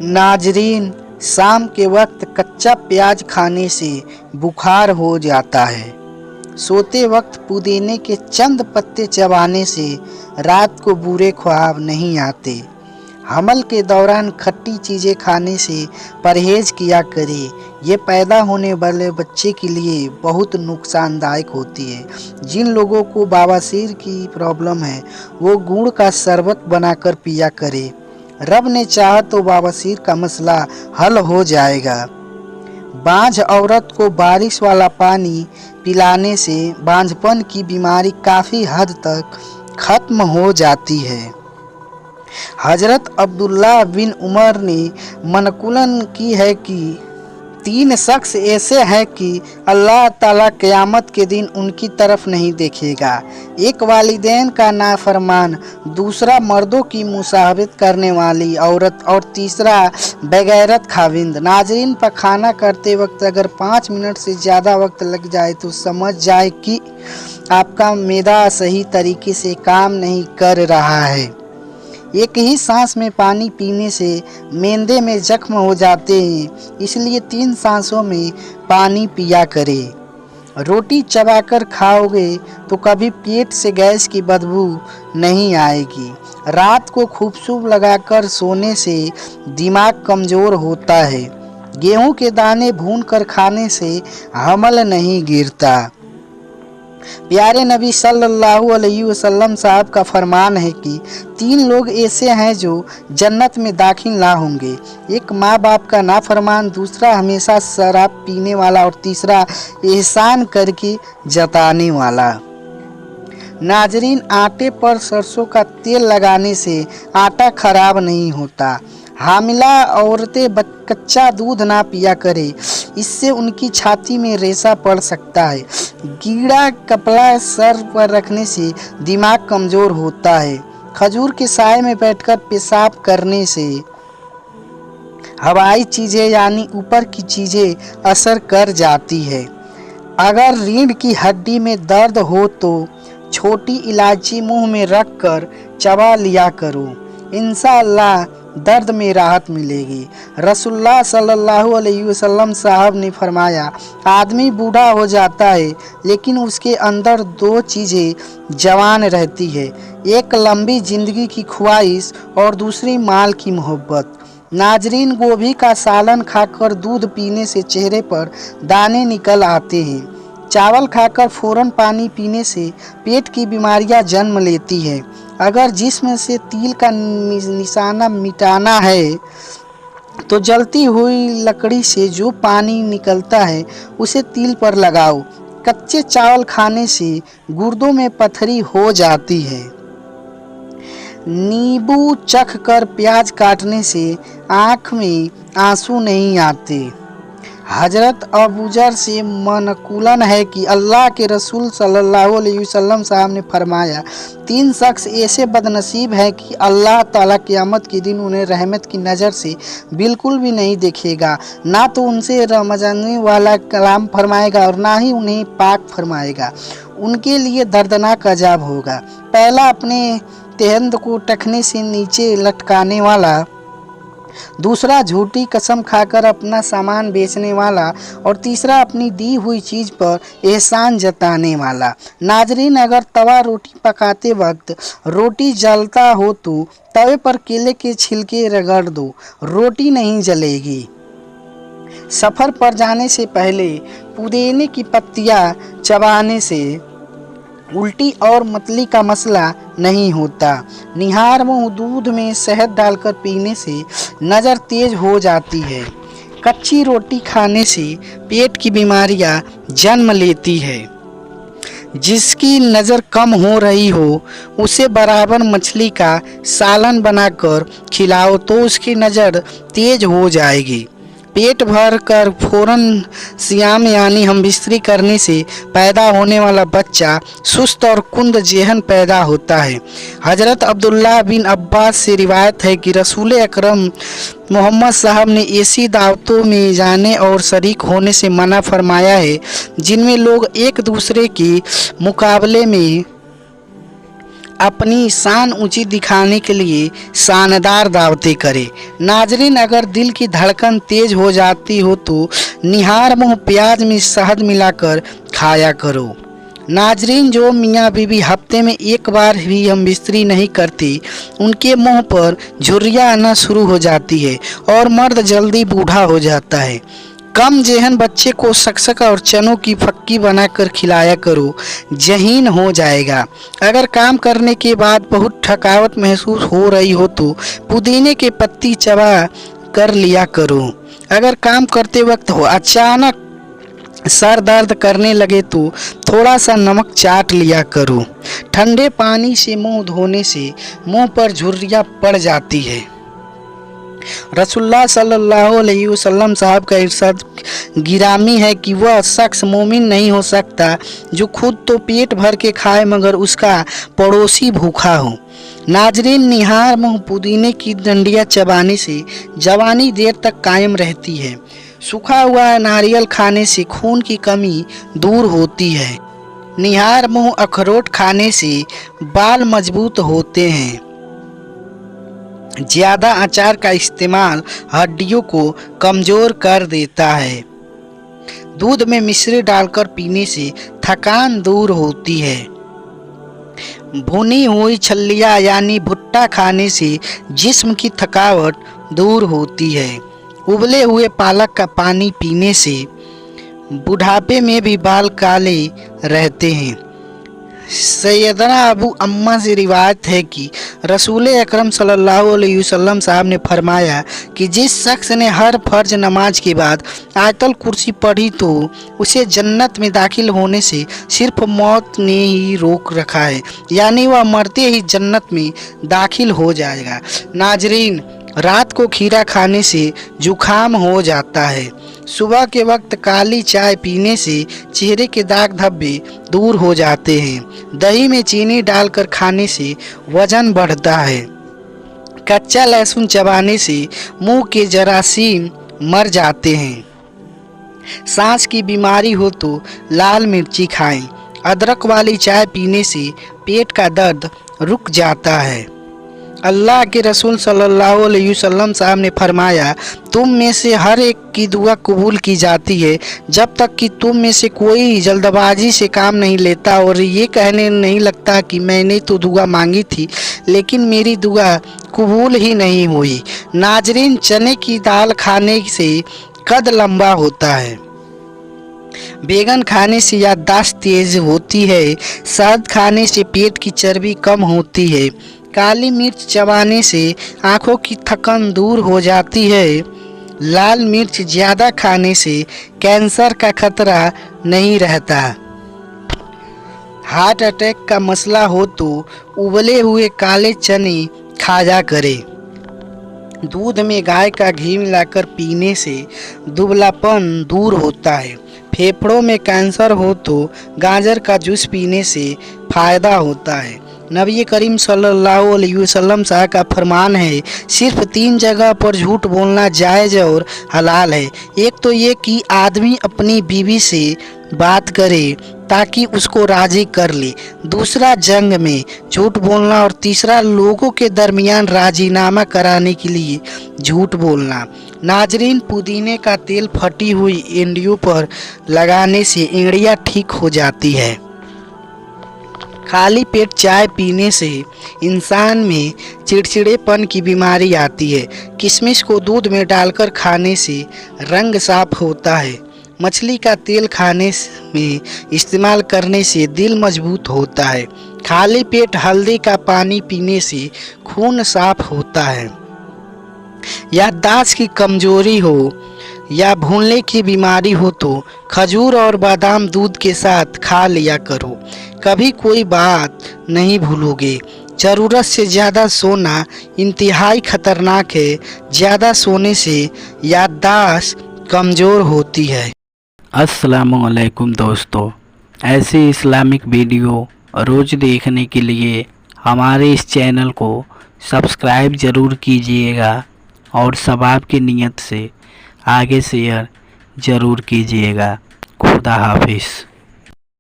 नाजरीन, शाम के वक्त कच्चा प्याज खाने से बुखार हो जाता है। सोते वक्त पुदीने के चंद पत्ते चबाने से रात को बुरे ख्वाब नहीं आते। हमल के दौरान खट्टी चीज़ें खाने से परहेज किया करें। ये पैदा होने वाले बच्चे के लिए बहुत नुकसानदायक होती है। जिन लोगों को बवासीर की प्रॉब्लम है वो गुड़ का शरबत बनाकर पिया करें। रब ने चाहा तो बवासीर का मसला हल हो जाएगा। बांझ औरत को बारिश वाला पानी पिलाने से बांझपन की बीमारी काफ़ी हद तक खत्म हो जाती है। हजरत अब्दुल्ला बिन उमर ने मनकुलन की है कि 3 शख्स ऐसे हैं कि अल्लाह ताला क़यामत के दिन उनकी तरफ नहीं देखेगा। एक वालिदैन का नाफरमान, दूसरा मर्दों की मुसाहबत करने वाली औरत और तीसरा बेगैरत खाविंद। नाजरीन, पखाना करते वक्त अगर 5 मिनट से ज़्यादा वक्त लग जाए तो समझ जाए कि आपका मैदा सही तरीके से काम नहीं कर रहा है। एक ही सांस में पानी पीने से मैदे में जख्म हो जाते हैं, इसलिए 3 सांसों में पानी पिया करें। रोटी चबाकर खाओगे तो कभी पेट से गैस की बदबू नहीं आएगी। रात को खूबसूब लगाकर सोने से दिमाग कमज़ोर होता है। गेहूं के दाने भूनकर खाने से हमल नहीं गिरता। प्यारे नबी सल्लल्लाहु अलैहि वसल्लम साहब का फरमान है कि 3 लोग ऐसे हैं जो जन्नत में दाखिल ना होंगे। एक माँ बाप का नाफरमान, दूसरा हमेशा शराब पीने वाला और तीसरा एहसान करके जताने वाला। नाजरीन, आटे पर सरसों का तेल लगाने से आटा खराब नहीं होता। हामिला औरतें कच्चा दूध ना पिया करें, इससे उनकी छाती में रेशा पड़ सकता है। गीला कपड़ा सर पर रखने से दिमाग कमज़ोर होता है। खजूर के साए में बैठकर पेशाब करने से हवाई चीज़ें यानी ऊपर की चीज़ें असर कर जाती है। अगर रीढ़ की हड्डी में दर्द हो तो छोटी इलायची मुंह में रखकर चबा लिया करो, इंशाअल्लाह दर्द में राहत मिलेगी। रसूलुल्लाह सल्लल्लाहु अलैहि वसल्लम साहब ने फरमाया, आदमी बूढ़ा हो जाता है लेकिन उसके अंदर 2 चीज़ें जवान रहती है, एक लंबी ज़िंदगी की ख्वाहिश और दूसरी माल की मोहब्बत। नाजरीन, गोभी का सालन खाकर दूध पीने से चेहरे पर दाने निकल आते हैं। चावल खाकर फ़ौरन पानी पीने से पेट की बीमारियां जन्म लेती है। अगर जिस्म से तिल का निशाना मिटाना है तो जलती हुई लकड़ी से जो पानी निकलता है उसे तिल पर लगाओ। कच्चे चावल खाने से गुर्दों में पथरी हो जाती है। नींबू चख कर प्याज काटने से आँख में आंसू नहीं आते। हजरत अबूजर से मनकुलन है कि अल्लाह के रसूल सल्लल्लाहु अलैहि वसल्लम साहब ने फरमाया, 3 शख्स ऐसे बदनसीब हैं कि अल्लाह ताला क़यामत के दिन उन्हें रहमत की नज़र से बिल्कुल भी नहीं देखेगा। ना तो उनसे रमजाने वाला कलाम फरमाएगा और ना ही उन्हें पाक फरमाएगा। उनके लिए दर्दनाक अजाब होगा। पहला अपने तेहंद को टखने से नीचे लटकाने वाला, दूसरा झूठी कसम खाकर अपना सामान बेचने वाला और तीसरा अपनी दी हुई चीज़ पर एहसान जताने वाला। नाजरीन, अगर तवा रोटी पकाते वक्त रोटी जलता हो तो तवे पर केले के छिलके रगड़ दो, रोटी नहीं जलेगी। सफ़र पर जाने से पहले पुदीने की पत्तियां चबाने से उल्टी और मतली का मसला नहीं होता। निहार मुँह दूध में शहद डालकर पीने से नज़र तेज हो जाती है। कच्ची रोटी खाने से पेट की बीमारियां जन्म लेती है। जिसकी नज़र कम हो रही हो उसे बराबर मछली का सालन बनाकर खिलाओ तो उसकी नज़र तेज हो जाएगी। पेट भर कर फ़ौरन सियाम यानी हमबिस्तरी करने से पैदा होने वाला बच्चा सुस्त और कुंद जेहन पैदा होता है। हजरत अब्दुल्ला बिन अब्बास से रिवायत है कि रसूल अकरम मोहम्मद साहब ने ऐसी दावतों में जाने और शरीक होने से मना फरमाया है जिनमें लोग एक दूसरे के मुकाबले में अपनी शान ऊंची दिखाने के लिए शानदार दावतें करे। नाजरीन, अगर दिल की धड़कन तेज हो जाती हो तो निहार मुँह प्याज में शहद मिलाकर खाया करो। नाजरीन, जो मियाँ बीवी हफ्ते में एक बार भी हम बिस्तरी नहीं करती, उनके मुंह पर झुर्रियाँ आना शुरू हो जाती है और मर्द जल्दी बूढ़ा हो जाता है। कम जेहन बच्चे को शकशका और चनों की फक्की बनाकर खिलाया करो, जहीन हो जाएगा। अगर काम करने के बाद बहुत थकावट महसूस हो रही हो तो पुदीने के पत्ती चबा कर लिया करो। अगर काम करते वक्त हो अचानक सर दर्द करने लगे तो थोड़ा सा नमक चाट लिया करो। ठंडे पानी से मुंह धोने से मुंह पर झुर्रियाँ पड़ जाती है। रसूलुल्लाह सल्लल्लाहु अलैहि वसल्लम साहब का इरशाद गिरामी है कि वह शख्स मोमिन नहीं हो सकता जो खुद तो पेट भर के खाए मगर उसका पड़ोसी भूखा हो। नाजरीन, निहार मुँह पुदीने की डंडियाँ चबाने से जवानी देर तक कायम रहती है। सूखा हुआ नारियल खाने से खून की कमी दूर होती है। निहार मुँह अखरोट खाने से बाल मजबूत होते हैं। ज़्यादा अचार का इस्तेमाल हड्डियों को कमज़ोर कर देता है। दूध में मिश्री डालकर पीने से थकान दूर होती है। भुनी हुई छल्लियाँ यानी भुट्टा खाने से जिस्म की थकावट दूर होती है। उबले हुए पालक का पानी पीने से बुढ़ापे में भी बाल काले रहते हैं। सैयदना अबू अम्मा से रिवायत है कि रसूल अकरम सल्लल्लाहु अलैहि वसल्लम साहब ने फरमाया कि जिस शख्स ने हर फर्ज नमाज के बाद आयतल कुर्सी पढ़ी तो उसे जन्नत में दाखिल होने से सिर्फ मौत ने ही रोक रखा है, यानी वह मरते ही जन्नत में दाखिल हो जाएगा। नाजरीन, रात को खीरा खाने से जुखाम हो जाता है। सुबह के वक्त काली चाय पीने से चेहरे के दाग धब्बे दूर हो जाते हैं। दही में चीनी डालकर खाने से वजन बढ़ता है। कच्चा लहसुन चबाने से मुंह के जरासीम मर जाते हैं। सांस की बीमारी हो तो लाल मिर्ची खाएं। अदरक वाली चाय पीने से पेट का दर्द रुक जाता है। अल्लाह के रसूल सल्लल्लाहु अलैहि वसल्लम साहब ने फरमाया, तुम में से हर एक की दुआ कबूल की जाती है जब तक कि तुम में से कोई जल्दबाजी से काम नहीं लेता और ये कहने नहीं लगता कि मैंने तो दुआ मांगी थी लेकिन मेरी दुआ कबूल ही नहीं हुई। नाजरीन, चने की दाल खाने से कद लंबा होता है। बैगन खाने से याददाश्त तेज होती है। शहद खाने से पेट की चर्बी कम होती है। काली मिर्च चबाने से आँखों की थकन दूर हो जाती है। लाल मिर्च ज़्यादा खाने से कैंसर का खतरा नहीं रहता। हार्ट अटैक का मसला हो तो उबले हुए काले चने खाया करें। दूध में गाय का घी मिलाकर पीने से दुबलापन दूर होता है। फेफड़ों में कैंसर हो तो गाजर का जूस पीने से फ़ायदा होता है। नबी करीम सल्लल्लाहु अलैहि वसल्लम साहब का फरमान है, सिर्फ 3 जगह पर झूठ बोलना जायज़ और हलाल है। एक तो ये कि आदमी अपनी बीवी से बात करे ताकि उसको राज़ी कर ले, दूसरा जंग में झूठ बोलना और तीसरा लोगों के दरमियान राजीनामा कराने के लिए झूठ बोलना। नाजरीन, पुदीने का तेल फटी हुई एंडियों पर लगाने से एड़ियाँ ठीक हो जाती है। खाली पेट चाय पीने से इंसान में चिड़चिड़ेपन की बीमारी आती है। किशमिश को दूध में डालकर खाने से रंग साफ होता है। मछली का तेल खाने में इस्तेमाल करने से दिल मजबूत होता है। खाली पेट हल्दी का पानी पीने से खून साफ होता है। याददाश्त की कमजोरी हो या भूलने की बीमारी हो तो खजूर और बादाम दूध के साथ खा लिया करो। कभी कोई बात नहीं भूलोगे। ज़रूरत से ज़्यादा सोना इंतहाई खतरनाक है। ज़्यादा सोने से याददाश्त कमज़ोर होती है। अस्सलामुअलैकुम दोस्तों, ऐसे इस्लामिक वीडियो रोज़ देखने के लिए हमारे इस चैनल को सब्सक्राइब ज़रूर कीजिएगा और सवाब की नीयत से आगे शेयर ज़रूर कीजिएगा। खुदा हाफिज़।